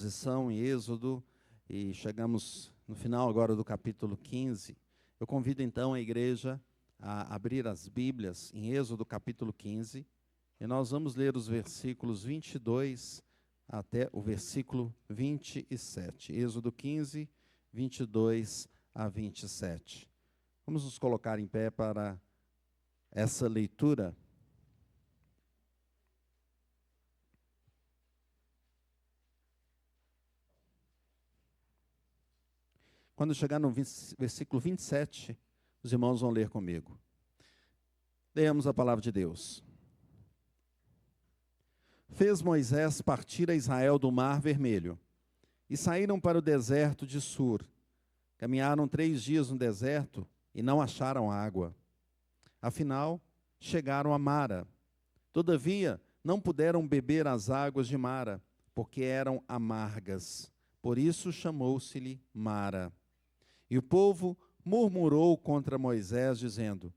Posição em Êxodo e chegamos no final agora do capítulo 15. Eu convido então a igreja a abrir as Bíblias em Êxodo capítulo 15 e nós vamos ler os versículos 22 até o versículo 27. Êxodo 15, 22 a 27. Vamos nos colocar em pé para essa leitura. Quando chegar no versículo 27, os irmãos vão ler comigo. Leamos a palavra de Deus. Fez Moisés partir a Israel do Mar Vermelho, e saíram para o deserto de Sur. Caminharam 3 dias no deserto e não acharam água. Afinal, chegaram a Mara. Todavia, não puderam beber as águas de Mara, porque eram amargas. Por isso chamou-se-lhe Mara. E o povo murmurou contra Moisés, dizendo: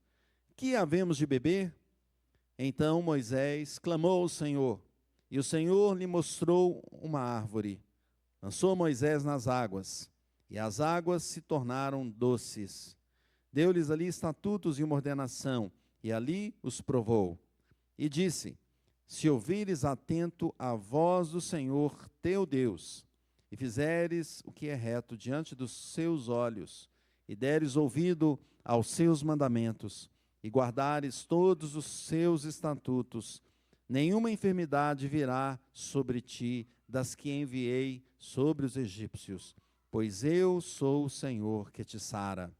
Que havemos de beber? Então Moisés clamou ao Senhor, e o Senhor lhe mostrou uma árvore. Lançou Moisés nas águas, e as águas se tornaram doces. Deu-lhes ali estatutos e uma ordenação, e ali os provou. E disse: Se ouvires atento a voz do Senhor teu Deus, e fizeres o que é reto diante dos seus olhos, e deres ouvido aos seus mandamentos, e guardares todos os seus estatutos, nenhuma enfermidade virá sobre ti das que enviei sobre os egípcios, pois eu sou o Senhor que te sara.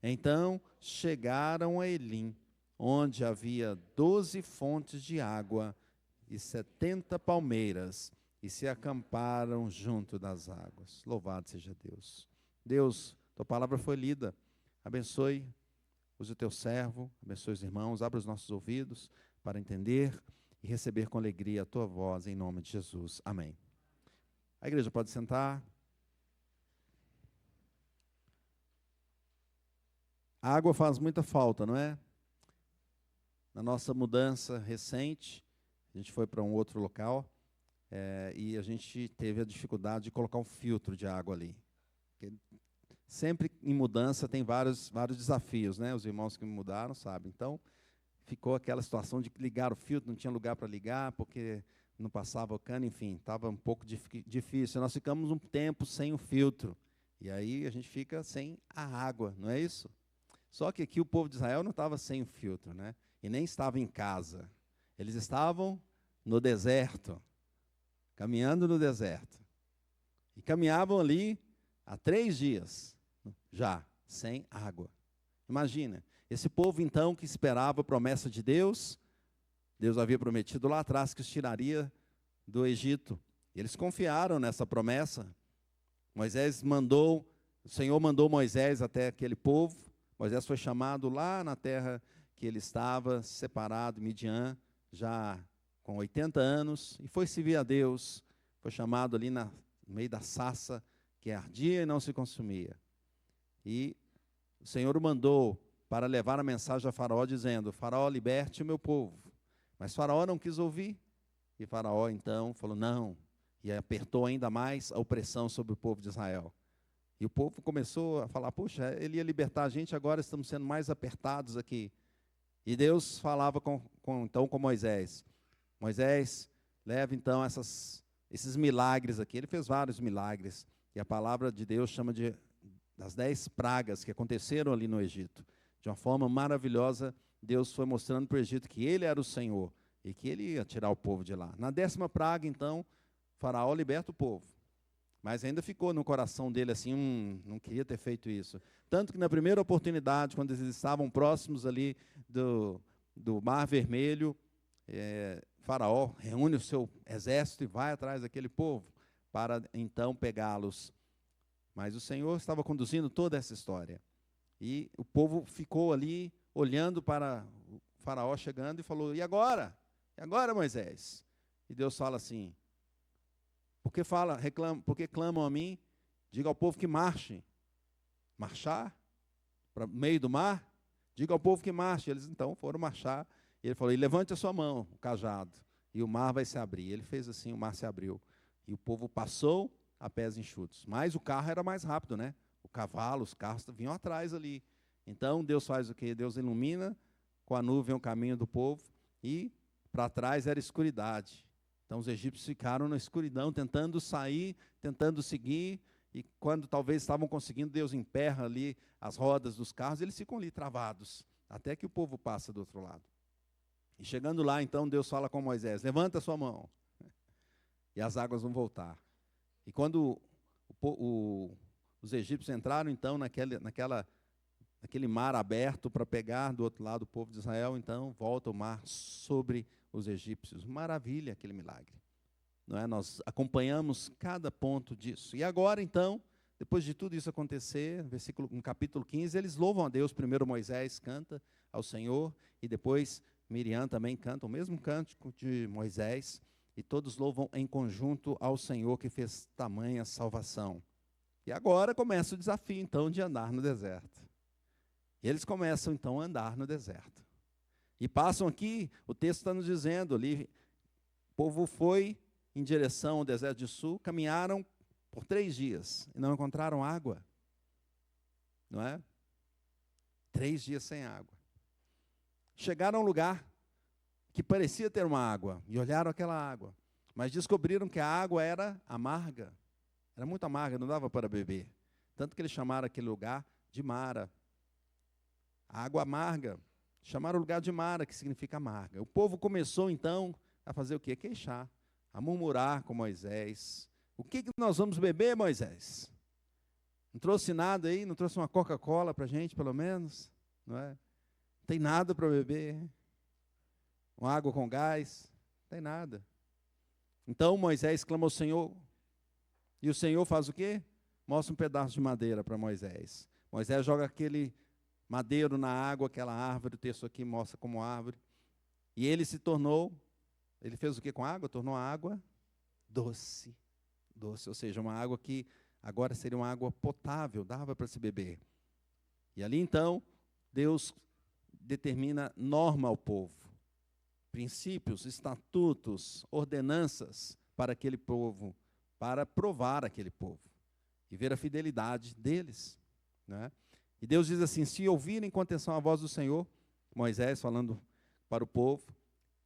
Então chegaram a Elim, onde havia 12 fontes de água e 70 palmeiras, e se acamparam junto das águas. Louvado seja Deus. Deus, tua palavra foi lida. Abençoe, use o teu servo, abençoe os irmãos, abra os nossos ouvidos para entender e receber com alegria a tua voz, em nome de Jesus. Amém. A igreja pode sentar. A água faz muita falta, não é? Na nossa mudança recente, a gente foi para um outro local, e a gente teve a dificuldade de colocar um filtro de água ali. Porque sempre em mudança tem vários desafios, né? Os irmãos que me mudaram sabem. Então, ficou aquela situação de ligar o filtro, não tinha lugar para ligar, porque não passava o cano, enfim, estava um pouco difícil. Nós ficamos um tempo sem o filtro, e aí a gente fica sem a água, não é isso? Só que aqui o povo de Israel não estava sem o filtro, né? E nem estava em casa. Eles estavam no deserto, caminhando no deserto. E caminhavam ali há 3 dias, já, sem água. Imagina, esse povo então que esperava a promessa de Deus, Deus havia prometido lá atrás que os tiraria do Egito. E eles confiaram nessa promessa. O Senhor mandou Moisés até aquele povo. Moisés foi chamado lá na terra que ele estava, separado, Midian, já com 80 anos, e foi servir a Deus. Foi chamado ali no meio da sarça, que ardia e não se consumia. E o Senhor o mandou para levar a mensagem a Faraó, dizendo: Faraó, liberte o meu povo. Mas Faraó não quis ouvir. E Faraó, então, falou não. E apertou ainda mais a opressão sobre o povo de Israel. E o povo começou a falar: puxa, ele ia libertar a gente, agora estamos sendo mais apertados aqui. E Deus falava então com Moisés: Moisés, leva então esses milagres aqui. Ele fez vários milagres. E a palavra de Deus chama das 10 pragas que aconteceram ali no Egito. De uma forma maravilhosa, Deus foi mostrando para o Egito que ele era o Senhor e que ele ia tirar o povo de lá. Na 10ª praga, então, Faraó liberta o povo. Mas ainda ficou no coração dele assim, não queria ter feito isso. Tanto que na primeira oportunidade, quando eles estavam próximos ali do Mar Vermelho, Faraó reúne o seu exército e vai atrás daquele povo para então pegá-los. Mas o Senhor estava conduzindo toda essa história. E o povo ficou ali olhando para o Faraó chegando e falou: E agora? E agora, Moisés? E Deus fala assim: porque clamam a mim, diga ao povo que marche. Marchar? Para o meio do mar? Diga ao povo que marche. Eles então foram marchar. E ele falou: e levante a sua mão, o cajado, e o mar vai se abrir. Ele fez assim, o mar se abriu. E o povo passou a pés enxutos. Mas o carro era mais rápido, né? O cavalo, os carros vinham atrás ali. Então, Deus faz o quê? Deus ilumina com a nuvem o caminho do povo e para trás era escuridade. Então, os egípcios ficaram na escuridão, tentando sair, tentando seguir, e quando talvez estavam conseguindo, Deus emperra ali as rodas dos carros, eles ficam ali travados, até que o povo passa do outro lado. E chegando lá, então, Deus fala com Moisés: levanta a sua mão, e as águas vão voltar. E quando os egípcios entraram, então, naquele mar aberto para pegar do outro lado o povo de Israel, então, volta o mar sobre os egípcios. Maravilha aquele milagre. Não é? Nós acompanhamos cada ponto disso. E agora, então, depois de tudo isso acontecer, no capítulo 15, eles louvam a Deus. Primeiro Moisés canta ao Senhor, e depois Miriam também canta o mesmo cântico de Moisés, e todos louvam em conjunto ao Senhor que fez tamanha salvação. E agora começa o desafio, então, de andar no deserto. E eles começam, então, a andar no deserto. E passam aqui, o texto está nos dizendo ali, o povo foi em direção ao deserto de Sul, caminharam por 3 dias e não encontraram água. Não é? 3 dias sem água. Chegaram a um lugar que parecia ter uma água, e olharam aquela água, mas descobriram que a água era amarga. Era muito amarga, não dava para beber. Tanto que eles chamaram aquele lugar de Mara. A água amarga. Chamaram o lugar de Mara, que significa amarga. O povo começou, então, a fazer o quê? Queixar, a murmurar com Moisés. O que nós vamos beber, Moisés? Não trouxe nada aí? Não trouxe uma Coca-Cola para a gente, pelo menos? Não é? Não tem nada para beber? Uma água com gás? Não tem nada. Então Moisés clama ao Senhor, e o Senhor faz o quê? Mostra um pedaço de madeira para Moisés. Moisés joga aquele madeiro na água, aquela árvore, o texto aqui mostra como árvore, e ele fez o que com a água? Tornou a água doce, ou seja, uma água que agora seria uma água potável, dava para se beber. E ali então, Deus determina norma ao povo, princípios, estatutos, ordenanças para aquele povo, para provar aquele povo e ver a fidelidade deles, né? E Deus diz assim: se ouvirem com atenção a voz do Senhor, Moisés falando para o povo,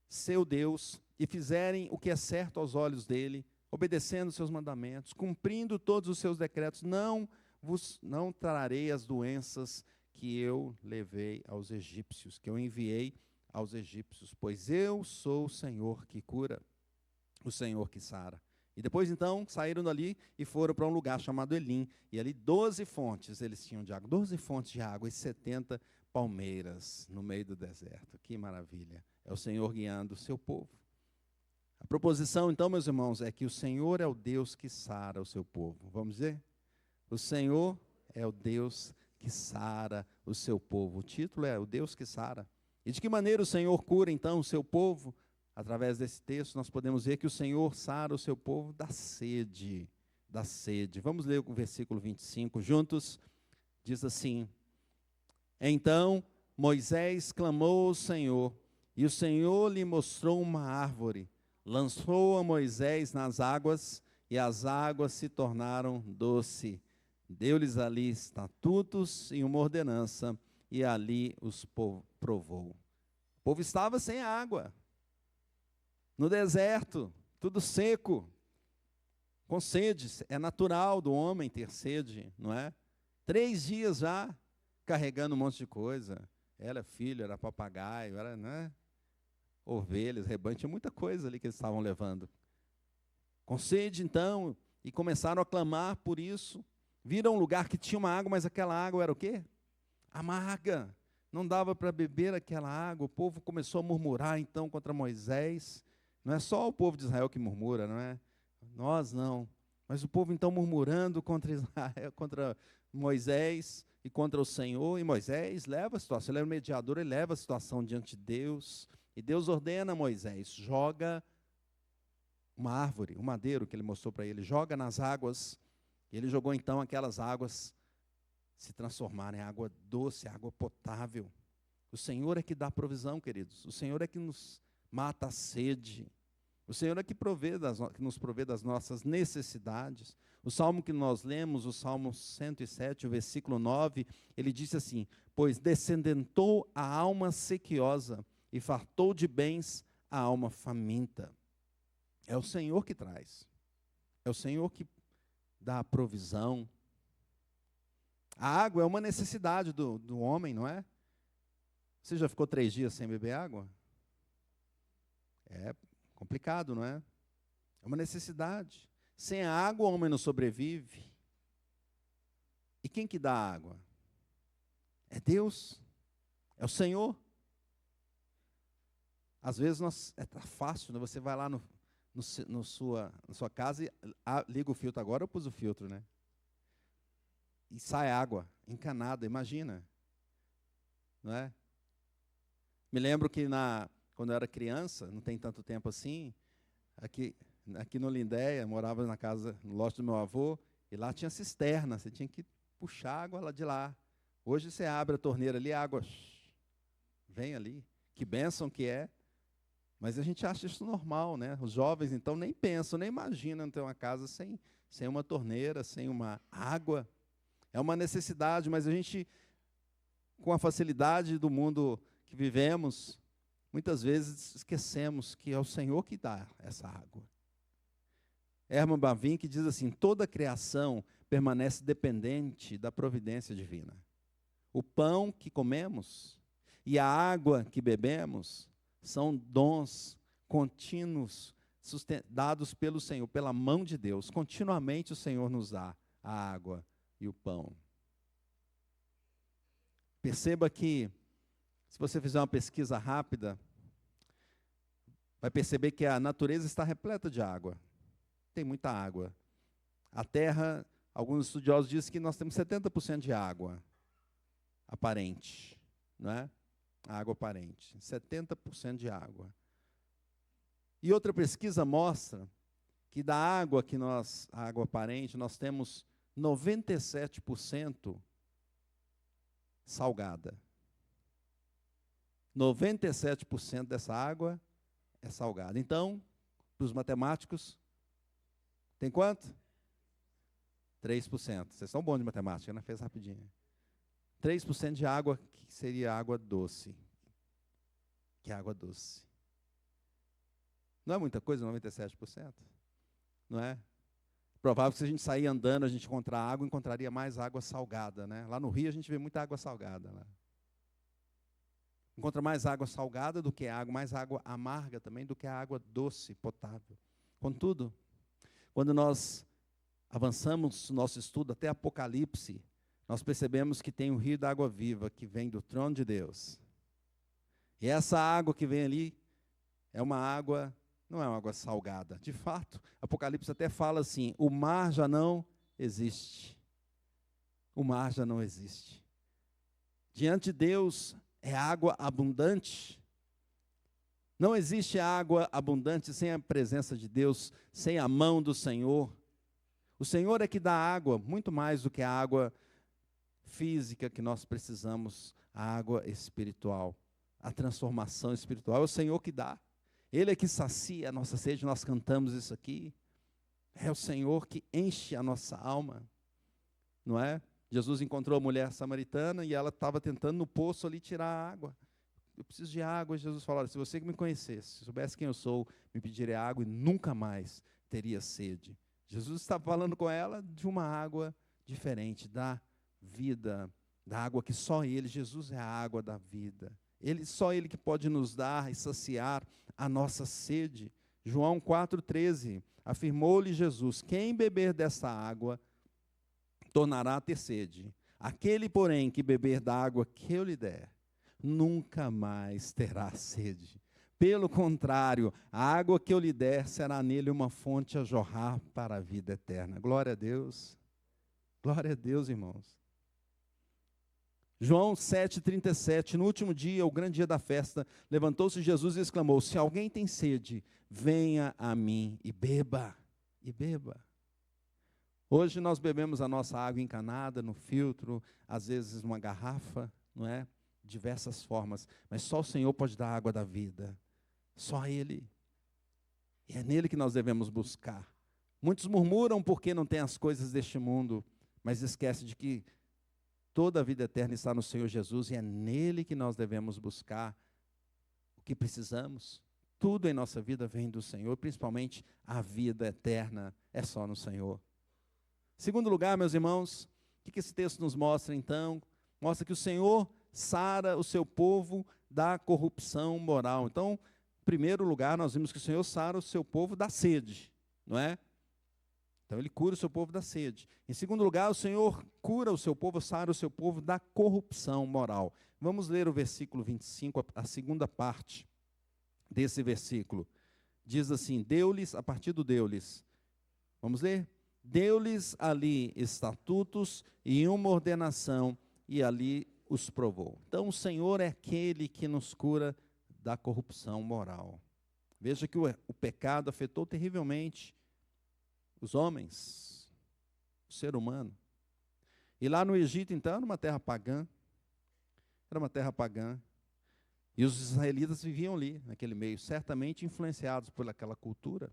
seu Deus, e fizerem o que é certo aos olhos dele, obedecendo os seus mandamentos, cumprindo todos os seus decretos, não trarei as doenças que eu levei aos egípcios, que eu enviei aos egípcios, pois eu sou o Senhor que cura, o Senhor que sara. E depois, então, saíram dali e foram para um lugar chamado Elim. E ali 12 fontes eles tinham de água. 12 fontes de água e 70 palmeiras no meio do deserto. Que maravilha. É o Senhor guiando o seu povo. A proposição, então, meus irmãos, é que o Senhor é o Deus que sara o seu povo. Vamos dizer? O Senhor é o Deus que sara o seu povo. O título é o Deus que sara. E de que maneira o Senhor cura, então, o seu povo? Através desse texto, nós podemos ver que o Senhor sara o seu povo da sede, da sede. Vamos ler o versículo 25 juntos. Diz assim: então Moisés clamou ao Senhor, e o Senhor lhe mostrou uma árvore. Lançou a Moisés nas águas, e as águas se tornaram doce. Deu-lhes ali estatutos e uma ordenança, e ali os provou. O povo estava sem água. No deserto, tudo seco, com sede. É natural do homem ter sede, não é? 3 dias já carregando um monte de coisa. Era filho, era papagaio, era, né? Ovelhas, rebanho, tinha muita coisa ali que eles estavam levando. Com sede, então, e começaram a clamar por isso. Viram um lugar que tinha uma água, mas aquela água era o quê? Amarga. Não dava para beber aquela água. O povo começou a murmurar, então, contra Moisés. Não é só o povo de Israel que murmura, não é? Nós não. Mas o povo então murmurando contra Israel, contra Moisés e contra o Senhor. E Moisés leva a situação, ele é o mediador, ele leva a situação diante de Deus. E Deus ordena a Moisés: joga uma árvore, um madeiro que ele mostrou para ele, joga nas águas. E ele jogou então aquelas águas se transformarem em água doce, água potável. O Senhor é que dá provisão, queridos. O Senhor é que nos mata a sede. O Senhor é que nos provê das nossas necessidades. O salmo que nós lemos, o Salmo 107, o versículo 9, ele disse assim: pois descendentou a alma sequiosa e fartou de bens a alma faminta. É o Senhor que traz. É o Senhor que dá a provisão. A água é uma necessidade do homem, não é? Você já ficou 3 dias sem beber água? É complicado, não é? É uma necessidade. Sem a água o homem não sobrevive. E quem que dá a água? É Deus. É o Senhor. Às vezes tá fácil, né? Você vai lá na sua casa e liga o filtro. Agora eu pus o filtro, né? E sai água encanada, imagina. Não é? Me lembro que quando eu era criança, não tem tanto tempo assim, aqui no Lindéia, morava na casa, no lote do meu avô, e lá tinha cisterna, você tinha que puxar água lá de lá. Hoje você abre a torneira ali, a água vem ali. Que bênção que é. Mas a gente acha isso normal, né? Os jovens, então, nem pensam, nem imaginam ter uma casa sem uma torneira, sem uma água. É uma necessidade, mas a gente, com a facilidade do mundo que vivemos, muitas vezes esquecemos que é o Senhor que dá essa água. Herman Bavinck diz assim: toda a criação permanece dependente da providência divina. O pão que comemos e a água que bebemos são dons contínuos dados pelo Senhor, pela mão de Deus. Continuamente o Senhor nos dá a água e o pão. Perceba que, se você fizer uma pesquisa rápida, vai perceber que a natureza está repleta de água. Tem muita água. A terra, alguns estudiosos dizem que nós temos 70% de água aparente, não é? A água aparente, 70% de água. E outra pesquisa mostra que da água a água aparente, nós temos 97% salgada. 97% dessa água é salgada. Então, para os matemáticos, tem quanto? 3%. Vocês são bons de matemática, né? Fez rapidinho. 3% de água, que seria água doce. Que é água doce. Não é muita coisa, 97%? Não é? Provável que se a gente sair andando, a gente encontrar água, encontraria mais água salgada, né? Lá no Rio a gente vê muita água salgada lá. Encontra mais água salgada do que água, mais água amarga também do que a água doce, potável. Contudo, quando nós avançamos no nosso estudo até Apocalipse, nós percebemos que tem um rio da água viva que vem do trono de Deus. E essa água que vem ali é uma água, não é uma água salgada. De fato, Apocalipse até fala assim: o mar já não existe. O mar já não existe. Diante de Deus é água abundante. Não existe água abundante sem a presença de Deus, sem a mão do Senhor. O Senhor é que dá água, muito mais do que a água física que nós precisamos, a água espiritual, a transformação espiritual. É o Senhor que dá. Ele é que sacia a nossa sede, nós cantamos isso aqui. É o Senhor que enche a nossa alma, não é? Jesus encontrou a mulher samaritana e ela estava tentando no poço ali tirar a água. Eu preciso de água. E Jesus falou: se você que me conhecesse, se soubesse quem eu sou, me pediria água e nunca mais teria sede. Jesus estava falando com ela de uma água diferente, da vida, da água que só Ele, Jesus é a água da vida. Só Ele que pode nos dar e saciar a nossa sede. João 4,13, afirmou-lhe Jesus: quem beber dessa água tornará a ter sede. Aquele, porém, que beber da água que eu lhe der, nunca mais terá sede. Pelo contrário, a água que eu lhe der será nele uma fonte a jorrar para a vida eterna. Glória a Deus. Glória a Deus, irmãos. João 7,37, no último dia, o grande dia da festa, levantou-se Jesus e exclamou: se alguém tem sede, venha a mim e beba, e beba. Hoje nós bebemos a nossa água encanada, no filtro, às vezes numa garrafa, não é? Diversas formas, mas só o Senhor pode dar a água da vida, só Ele. E é nele que nós devemos buscar Muitos murmuram porque não têm as coisas deste mundo, mas esquecem de que toda a vida eterna está no Senhor Jesus e é nele que nós devemos buscar o que precisamos. Tudo em nossa vida vem do Senhor, principalmente a vida eterna é só no Senhor. Segundo lugar, meus irmãos, o que esse texto nos mostra então? Mostra que o Senhor sara o seu povo da corrupção moral. Então, em primeiro lugar, nós vimos que o Senhor sara o seu povo da sede, não é? Então, ele cura o seu povo da sede. Em segundo lugar, o Senhor cura o seu povo, sara o seu povo da corrupção moral. Vamos ler o versículo 25, a segunda parte desse versículo. Diz assim, deu-lhes, a partir do deu-lhes, vamos ler? Deu-lhes ali estatutos e uma ordenação, e ali os provou. Então, o Senhor é aquele que nos cura da corrupção moral. Veja que o pecado afetou terrivelmente os homens, o ser humano. E lá no Egito, então, era uma terra pagã. Era uma terra pagã. E os israelitas viviam ali, naquele meio, certamente influenciados por aquela cultura.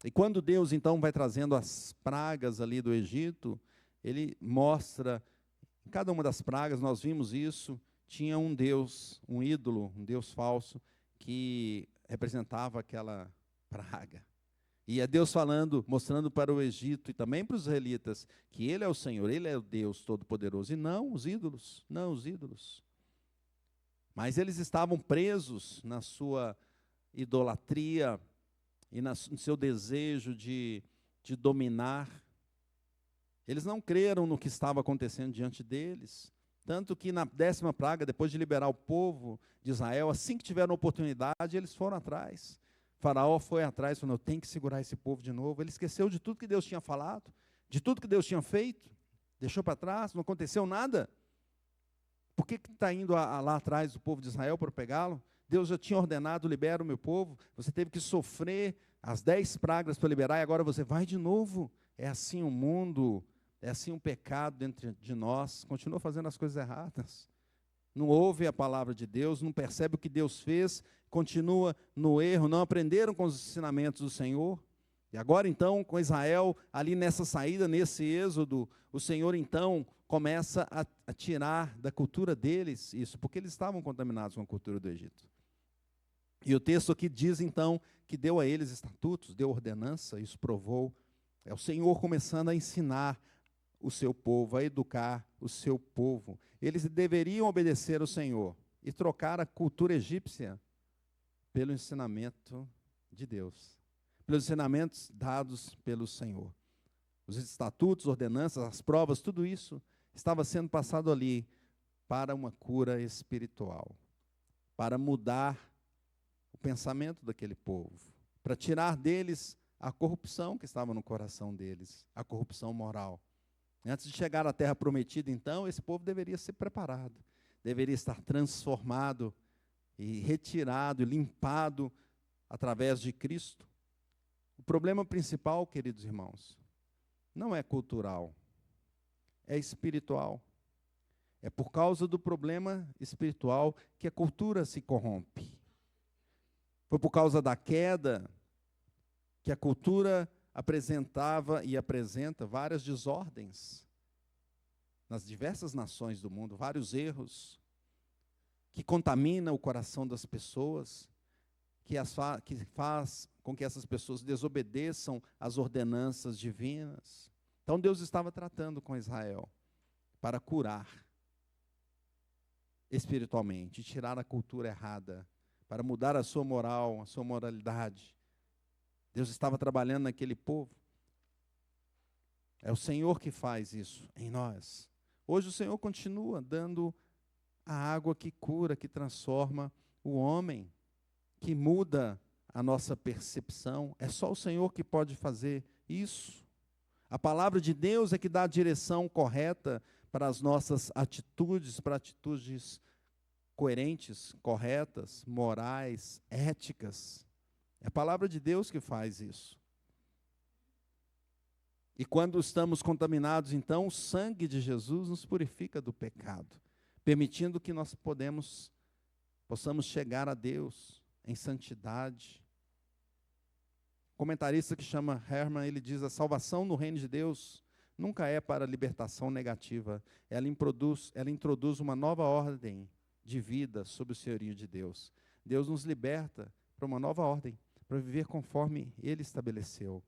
E quando Deus, então, vai trazendo as pragas ali do Egito, ele mostra, em cada uma das pragas, nós vimos isso, tinha um Deus, um ídolo, um Deus falso, que representava aquela praga. E é Deus falando, mostrando para o Egito e também para os israelitas, que Ele é o Senhor, Ele é o Deus Todo-Poderoso, e não os ídolos, não os ídolos. Mas eles estavam presos na sua idolatria e no seu desejo de dominar. Eles não creram no que estava acontecendo diante deles. Tanto que na 10ª praga, depois de liberar o povo de Israel, assim que tiveram oportunidade, eles foram atrás. Faraó foi atrás, falou, eu tenho que segurar esse povo de novo. Ele esqueceu de tudo que Deus tinha falado, de tudo que Deus tinha feito, deixou para trás, não aconteceu nada. Por que está indo lá atrás do povo de Israel para pegá-lo? Deus já tinha ordenado, libera o meu povo, você teve que sofrer as 10 pragas para liberar, e agora você vai de novo. É assim o mundo, é assim o pecado dentro de nós, continua fazendo as coisas erradas. Não ouve a palavra de Deus, não percebe o que Deus fez, continua no erro, não aprenderam com os ensinamentos do Senhor. E agora então, com Israel, ali nessa saída, nesse êxodo, o Senhor então começa a tirar da cultura deles isso, porque eles estavam contaminados com a cultura do Egito. E o texto aqui diz então que deu a eles estatutos, deu ordenança, isso provou. É o Senhor começando a ensinar o seu povo, a educar o seu povo. Eles deveriam obedecer ao Senhor e trocar a cultura egípcia pelo ensinamento de Deus, pelos ensinamentos dados pelo Senhor. Os estatutos, ordenanças, as provas, tudo isso estava sendo passado ali para uma cura espiritual, para mudar o pensamento daquele povo, para tirar deles a corrupção que estava no coração deles, a corrupção moral. Antes de chegar à terra prometida, então, esse povo deveria ser preparado, deveria estar transformado e retirado, e limpado através de Cristo. O problema principal, queridos irmãos, não é cultural, é espiritual. É por causa do problema espiritual que a cultura se corrompe. Foi por causa da queda que a cultura apresentava e apresenta várias desordens nas diversas nações do mundo, vários erros que contamina o coração das pessoas, que faz com que essas pessoas desobedeçam às ordenanças divinas. Então Deus estava tratando com Israel para curar espiritualmente, tirar a cultura errada, para mudar a sua moral, a sua moralidade. Deus estava trabalhando naquele povo. É o Senhor que faz isso em nós. Hoje o Senhor continua dando a água que cura, que transforma o homem, que muda a nossa percepção. É só o Senhor que pode fazer isso. A palavra de Deus é que dá a direção correta para as nossas atitudes, para atitudes coerentes, corretas, morais, éticas. É a palavra de Deus que faz isso. E quando estamos contaminados, então, o sangue de Jesus nos purifica do pecado, permitindo que nós possamos chegar a Deus em santidade. comentarista que chama Herman, ele diz: a salvação no reino de Deus nunca é para libertação negativa. Ela introduz uma nova ordem de vida sob o senhorio de Deus. Deus nos liberta para uma nova ordem, para viver conforme Ele estabeleceu.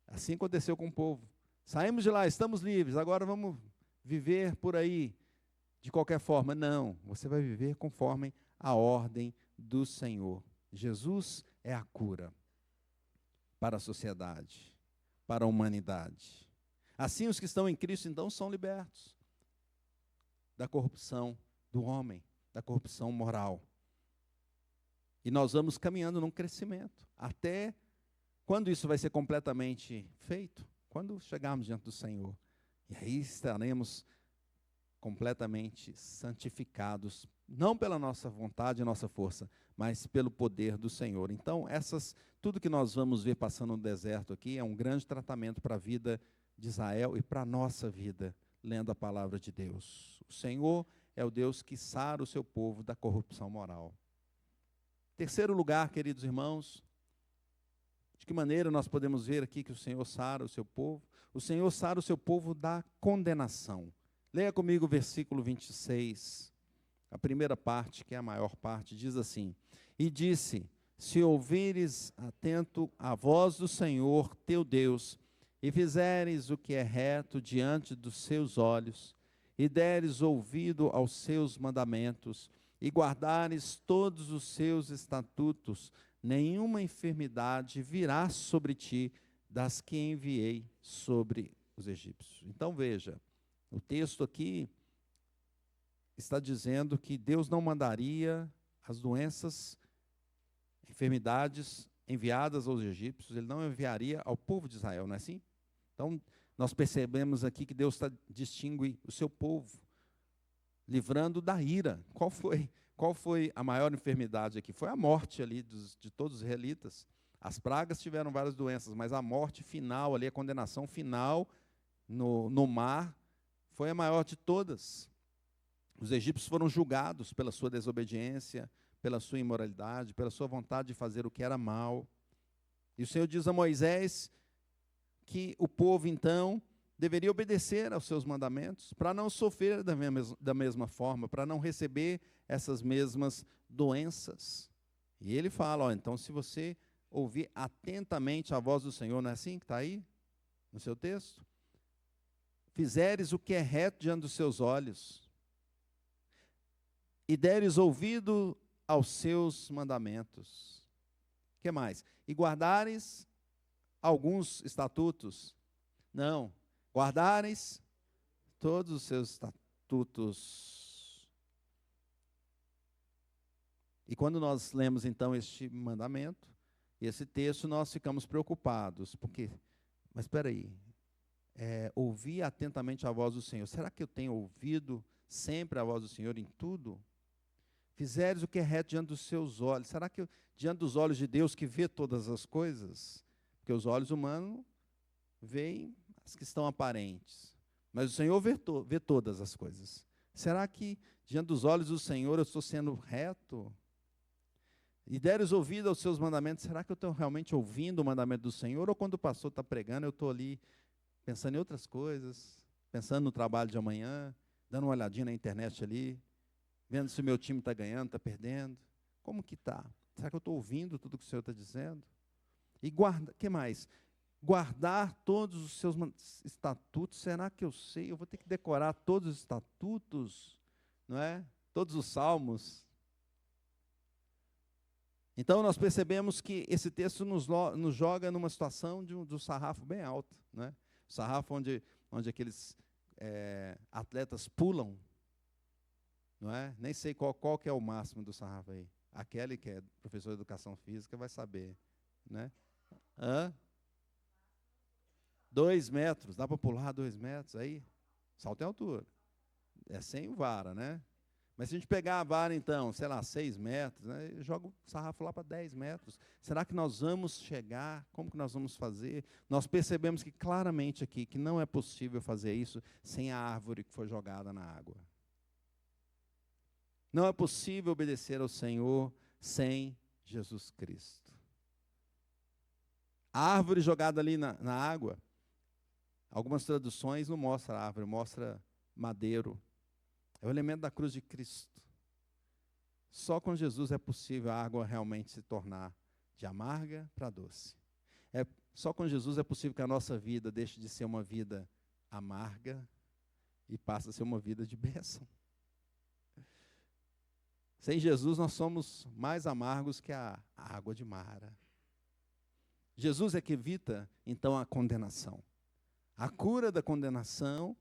Assim aconteceu com o povo. Saímos de lá, estamos livres, agora vamos viver por aí de qualquer forma. Não, você vai viver conforme a ordem do Senhor. Jesus é a cura para a sociedade, para a humanidade. Assim, os que estão em Cristo, então, são libertos da corrupção do homem, da corrupção moral. E nós vamos caminhando num crescimento, até quando isso vai ser completamente feito? Quando chegarmos diante do Senhor. E aí estaremos completamente santificados, não pela nossa vontade e nossa força, mas pelo poder do Senhor. Então, tudo que nós vamos ver passando no deserto aqui é um grande tratamento para a vida de Israel e para a nossa vida, lendo a palavra de Deus. O Senhor é o Deus que sara o seu povo da corrupção moral. Terceiro lugar, queridos irmãos, de que maneira nós podemos ver aqui que o Senhor sara o seu povo? O Senhor sara o seu povo da condenação. Leia comigo o versículo 26, a primeira parte, que é a maior parte, diz assim: e disse, se ouvires atento a voz do Senhor teu Deus, e fizeres o que é reto diante dos seus olhos, e deres ouvido aos seus mandamentos, e guardares todos os seus estatutos, nenhuma enfermidade virá sobre ti das que enviei sobre os egípcios. Então veja, o texto aqui está dizendo que Deus não mandaria as doenças, enfermidades enviadas aos egípcios, Ele não enviaria ao povo de Israel, não é assim? Então, nós percebemos aqui que Deus distingue o seu povo, livrando da ira. Qual foi a maior enfermidade aqui? Foi a morte ali de todos os israelitas. As pragas tiveram várias doenças, mas a morte final ali, a condenação final no mar, foi a maior de todas. Os egípcios foram julgados pela sua desobediência, pela sua imoralidade, pela sua vontade de fazer o que era mal. E o Senhor diz a Moisés que o povo, então, deveria obedecer aos seus mandamentos, para não sofrer da mesma forma, para não receber essas mesmas doenças. E ele fala, então, se você ouvir atentamente a voz do Senhor, não é assim que está aí, no seu texto? Fizeres o que é reto diante dos seus olhos, e deres ouvido aos seus mandamentos. O que mais? E guardares alguns estatutos? Não. Guardares todos os seus estatutos. E quando nós lemos, então, este mandamento, esse texto, nós ficamos preocupados, porque, mas espera aí, ouvir atentamente a voz do Senhor, será que eu tenho ouvido sempre a voz do Senhor em tudo? Fizeres o que é reto diante dos seus olhos, será que diante dos olhos de Deus que vê todas as coisas? Porque os olhos humanos veem as que estão aparentes, mas o Senhor vê todas as coisas. Será que diante dos olhos do Senhor eu estou sendo reto? E deres ouvido aos seus mandamentos, será que eu estou realmente ouvindo o mandamento do Senhor? Ou quando o pastor está pregando, eu estou ali pensando em outras coisas, pensando no trabalho de amanhã, dando uma olhadinha na internet ali, vendo se o meu time está ganhando, está perdendo? Como que está? Será que eu estou ouvindo tudo que o Senhor está dizendo? E o que mais? Guardar todos os seus estatutos, será que eu sei? Eu vou ter que decorar todos os estatutos, não é? Todos os salmos. Então, nós percebemos que esse texto nos joga numa situação de um sarrafo bem alto, né? O sarrafo onde aqueles atletas pulam, não é? Nem sei qual que é o máximo do sarrafo aí. A Kelly, que é professora de educação física, vai saber, né? 2 metros, dá para pular 2 metros aí? Salto em altura. É sem vara, né? Mas se a gente pegar a vara, então, sei lá, 6 metros, né, joga o sarrafo lá para 10 metros. Será que nós vamos chegar? Como que nós vamos fazer? Nós percebemos que claramente aqui que não é possível fazer isso sem a árvore que foi jogada na água. Não é possível obedecer ao Senhor sem Jesus Cristo. A árvore jogada ali na água, algumas traduções não mostram a árvore, mostra madeiro. É o elemento da cruz de Cristo. Só com Jesus é possível a água realmente se tornar de amarga para doce. Só com Jesus é possível que a nossa vida deixe de ser uma vida amarga e passe a ser uma vida de bênção. Sem Jesus nós somos mais amargos que a água de Mara. Jesus é que evita, então, a condenação. A cura da condenação,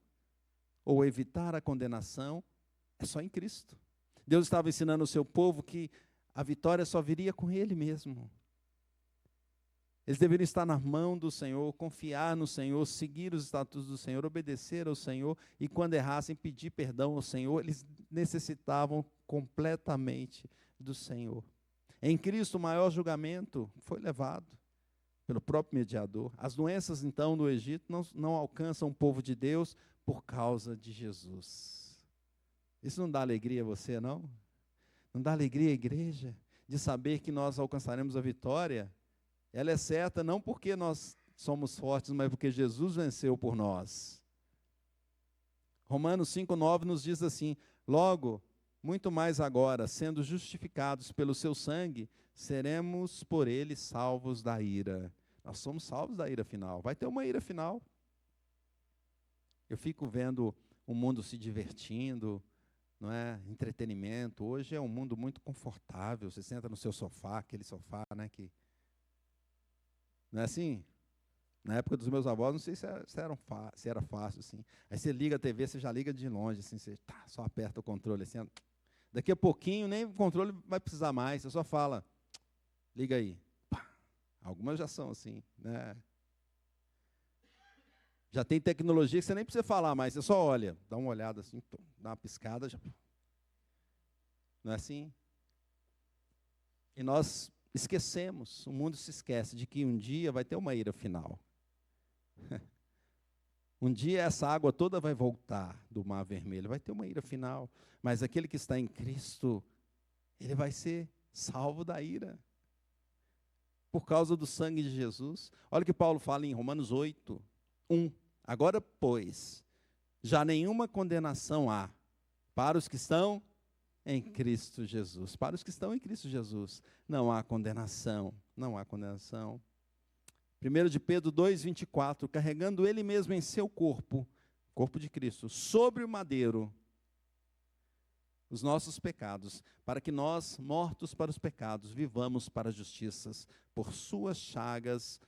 ou evitar a condenação, é só em Cristo. Deus estava ensinando o seu povo que a vitória só viria com Ele mesmo. Eles deveriam estar na mão do Senhor, confiar no Senhor, seguir os estatutos do Senhor, obedecer ao Senhor, e quando errassem, pedir perdão ao Senhor. Eles necessitavam completamente do Senhor. Em Cristo, o maior julgamento foi levado pelo próprio mediador. As doenças, então, do Egito não alcançam o povo de Deus por causa de Jesus. Isso não dá alegria a você, não? Não dá alegria à igreja de saber que nós alcançaremos a vitória? Ela é certa não porque nós somos fortes, mas porque Jesus venceu por nós. Romanos 5,9 nos diz assim: logo, muito mais agora, sendo justificados pelo seu sangue, seremos por ele salvos da ira. Nós somos salvos da ira final. Vai ter uma ira final. Eu fico vendo o mundo se divertindo, não é? Entretenimento. Hoje é um mundo muito confortável. Você senta no seu sofá, aquele sofá, né, que não é assim? Na época dos meus avós, não sei se era fácil, assim. Aí você liga a TV, você já liga de longe, assim, você só aperta o controle, assim. Daqui a pouquinho, nem o controle vai precisar mais, você só fala, liga aí. Pá. Algumas já são assim, né? Já tem tecnologia que você nem precisa falar mais, você só olha, dá uma olhada assim, dá uma piscada, já. Não é assim? E nós esquecemos, o mundo se esquece de que um dia vai ter uma ira final. Um dia essa água toda vai voltar do Mar Vermelho, vai ter uma ira final. Mas aquele que está em Cristo, ele vai ser salvo da ira. Por causa do sangue de Jesus. Olha o que Paulo fala em Romanos 8, 1. Agora, pois, já nenhuma condenação há para os que estão em Cristo Jesus. Para os que estão em Cristo Jesus, não há condenação, não há condenação. 1 de Pedro 2,24, carregando ele mesmo em seu corpo, corpo de Cristo, sobre o madeiro, os nossos pecados, para que nós, mortos para os pecados, vivamos para as justiças. Por suas chagas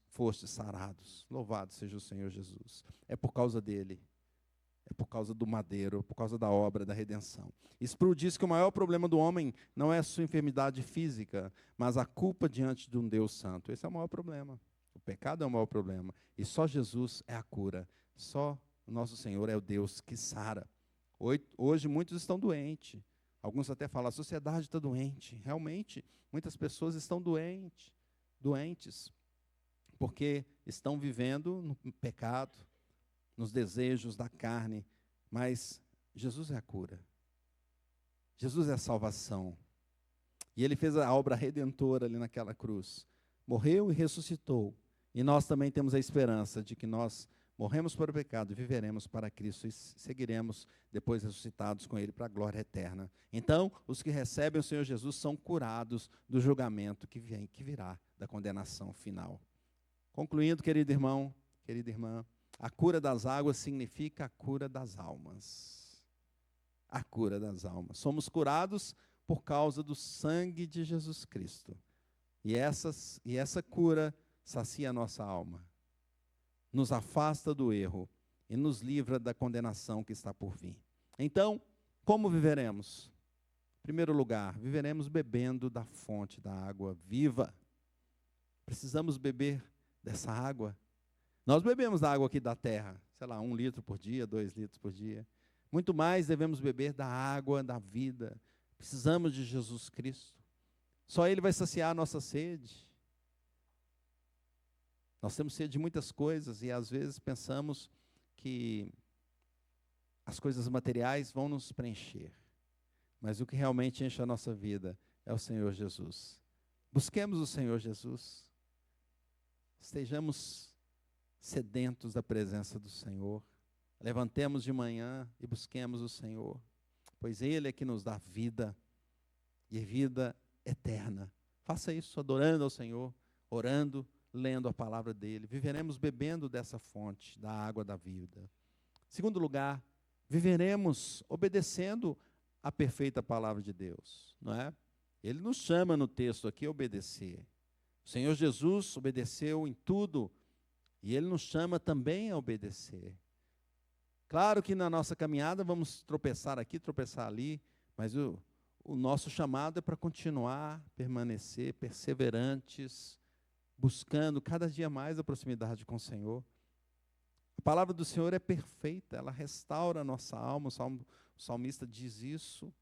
fostes sarados. Louvado seja o Senhor Jesus. É por causa dele. É por causa do madeiro, por causa da obra da redenção. Sproul diz que o maior problema do homem não é a sua enfermidade física, mas a culpa diante de um Deus santo. Esse é o maior problema. O pecado é o maior problema. E só Jesus é a cura. Só o nosso Senhor é o Deus que sara. Hoje muitos estão doentes. Alguns até falam, a sociedade está doente. Realmente, muitas pessoas estão doentes, porque estão vivendo no pecado, nos desejos da carne, mas Jesus é a cura. Jesus é a salvação. E ele fez a obra redentora ali naquela cruz. Morreu e ressuscitou. E nós também temos a esperança de que nós morremos para o pecado e viveremos para Cristo e seguiremos depois ressuscitados com ele para a glória eterna. Então, os que recebem o Senhor Jesus são curados do julgamento que virá, da condenação final. Concluindo, querido irmão, querida irmã, a cura das águas significa a cura das almas. A cura das almas. Somos curados por causa do sangue de Jesus Cristo. E essa cura sacia a nossa alma. Nos afasta do erro e nos livra da condenação que está por vir. Então, como viveremos? Em primeiro lugar, viveremos bebendo da fonte da água viva. Precisamos beber dessa água. Nós bebemos da água aqui da terra, sei lá, 1 litro por dia, 2 litros por dia. Muito mais devemos beber da água da vida. Precisamos de Jesus Cristo. Só Ele vai saciar a nossa sede. Nós temos sede de muitas coisas e às vezes pensamos que as coisas materiais vão nos preencher. Mas o que realmente enche a nossa vida é o Senhor Jesus. Busquemos o Senhor Jesus. estejamos sedentos da presença do Senhor. Levantemos de manhã e busquemos o Senhor, pois Ele é que nos dá vida, e vida eterna. Faça isso adorando ao Senhor, orando, lendo a palavra dEle. Viveremos bebendo dessa fonte, da água da vida. Segundo lugar, viveremos obedecendo a perfeita palavra de Deus, não é? Ele nos chama no texto aqui a obedecer. O Senhor Jesus obedeceu em tudo, e Ele nos chama também a obedecer. Claro que na nossa caminhada vamos tropeçar aqui, tropeçar ali, mas o nosso chamado é para continuar, permanecer, perseverantes, buscando cada dia mais a proximidade com o Senhor. A palavra do Senhor é perfeita, ela restaura a nossa alma, o salmista diz isso.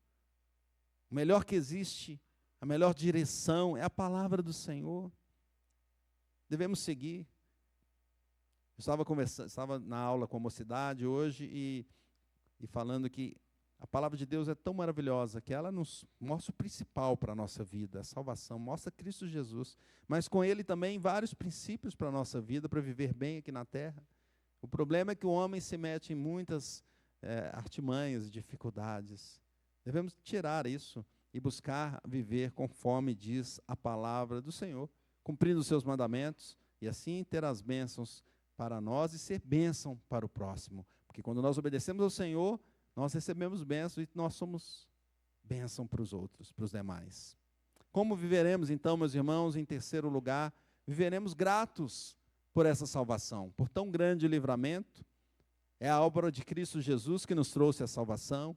O melhor que existe, a melhor direção é a palavra do Senhor. Devemos seguir. Eu estava na aula com a mocidade hoje e falando que a palavra de Deus é tão maravilhosa que ela nos mostra o principal para a nossa vida, a salvação, mostra Cristo Jesus, mas com Ele também vários princípios para a nossa vida, para viver bem aqui na terra. O problema é que o homem se mete em muitas artimanhas e dificuldades. Devemos tirar isso e buscar viver conforme diz a palavra do Senhor, cumprindo os seus mandamentos e assim ter as bênçãos para nós e ser bênção para o próximo. Porque quando nós obedecemos ao Senhor, nós recebemos bênção e nós somos bênção para os outros, para os demais. Como viveremos então, meus irmãos? Em terceiro lugar, viveremos gratos por essa salvação, por tão grande livramento. É a obra de Cristo Jesus que nos trouxe a salvação.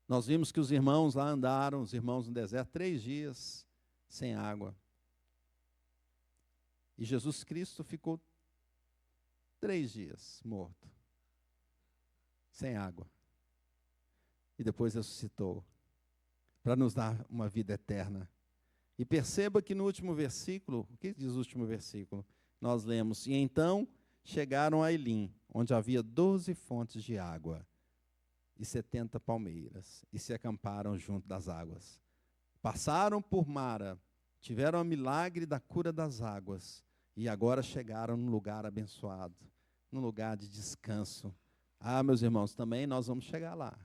Nós vimos que os irmãos lá andaram, os irmãos no deserto, 3 dias sem água. E Jesus Cristo ficou 3 dias morto, sem água. E depois ressuscitou, para nos dar uma vida eterna. E perceba que no último versículo, o que diz o último versículo? Nós lemos, e então chegaram a Elim, onde havia 12 fontes de água e 70 palmeiras, e se acamparam junto das águas. Passaram por Mara, tiveram o milagre da cura das águas, e agora chegaram num lugar abençoado, num lugar de descanso. Ah, meus irmãos, também nós vamos chegar lá.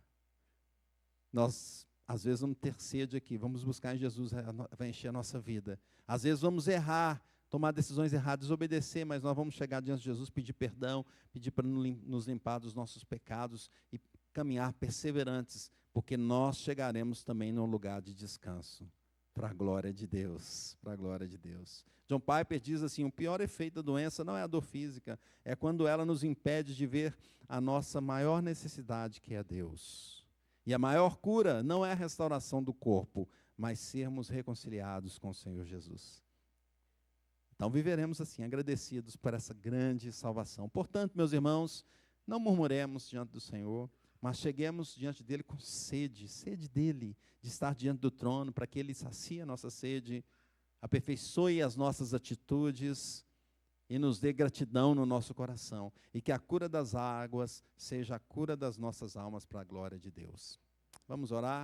Nós, às vezes, vamos ter sede aqui, vamos buscar em Jesus, vai encher a nossa vida. Às vezes vamos errar, tomar decisões erradas, desobedecer, mas nós vamos chegar diante de Jesus, pedir perdão, pedir para nos limpar dos nossos pecados e caminhar perseverantes, porque nós chegaremos também num lugar de descanso, para a glória de Deus, para a glória de Deus. John Piper diz assim, o pior efeito da doença não é a dor física, é quando ela nos impede de ver a nossa maior necessidade, que é Deus. E a maior cura não é a restauração do corpo, mas sermos reconciliados com o Senhor Jesus. Então viveremos assim, agradecidos por essa grande salvação. Portanto, meus irmãos, não murmuremos diante do Senhor, mas cheguemos diante dele com sede dele, de estar diante do trono, para que ele sacie a nossa sede, aperfeiçoe as nossas atitudes e nos dê gratidão no nosso coração. E que a cura das águas seja a cura das nossas almas para a glória de Deus. Vamos orar?